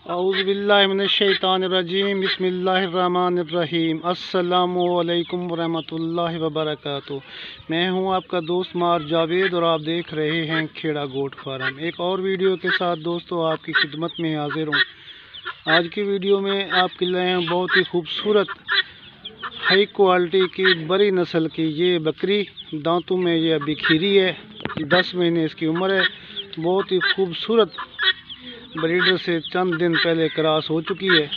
औज़ुबिल्लाहिमिनश्शैतानिर्रजीम बिस्मिल्लाहिर्रहमानिर्रहीम अस्सलामुअलैकुम वरहमतुल्लाहि वबरकातुहू। मैं हूं आपका दोस्त मार जावेद और आप देख रहे हैं खेड़ा गोट फार्म। एक और वीडियो के साथ दोस्तों आपकी खिदमत में हाजिर हूं। आज की वीडियो में आपके लिए बहुत ही खूबसूरत हाई क्वालिटी की बड़ी नस्ल की ये बकरी, दांतों में ये अभी खीरी है, 10 महीने इसकी उम्र है। बहुत ही खूबसूरत ब्रीडर से चंद दिन पहले क्रॉस हो चुकी है।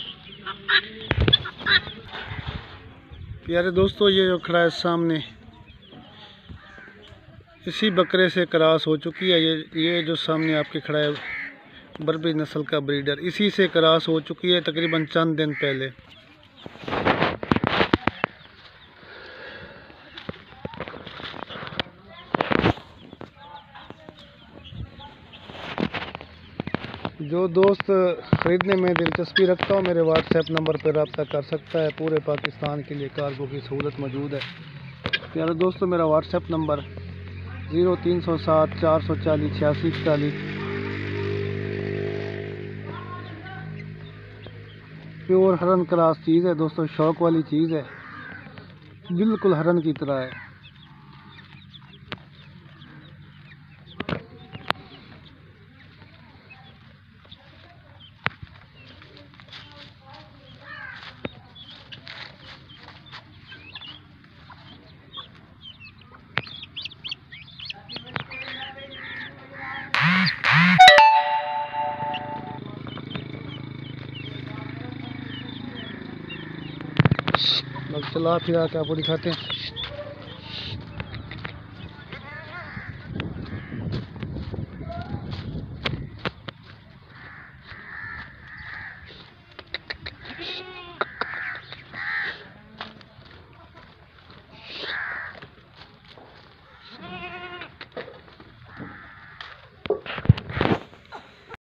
प्यारे दोस्तों, ये जो खड़ा है सामने, इसी बकरे से क्रॉस हो चुकी है। ये जो सामने आपके खड़ा है बर्बरी नस्ल का ब्रीडर, इसी से क्रॉस हो चुकी है तकरीबन चंद दिन पहले। जो दोस्त ख़रीदने में दिलचस्पी रखता हो मेरे व्हाट्सएप नंबर पर रब्ता कर सकता है। पूरे पाकिस्तान के लिए कार्गो की सहूलत मौजूद है। प्यारे दोस्तों, मेरा व्हाट्सएप नंबर 0307 440 8641। प्योर हरन क्रॉस चीज़ है दोस्तों, शौक वाली चीज़ है, बिल्कुल हरन की तरह है। चला फिर आके आपको दिखाते हैं।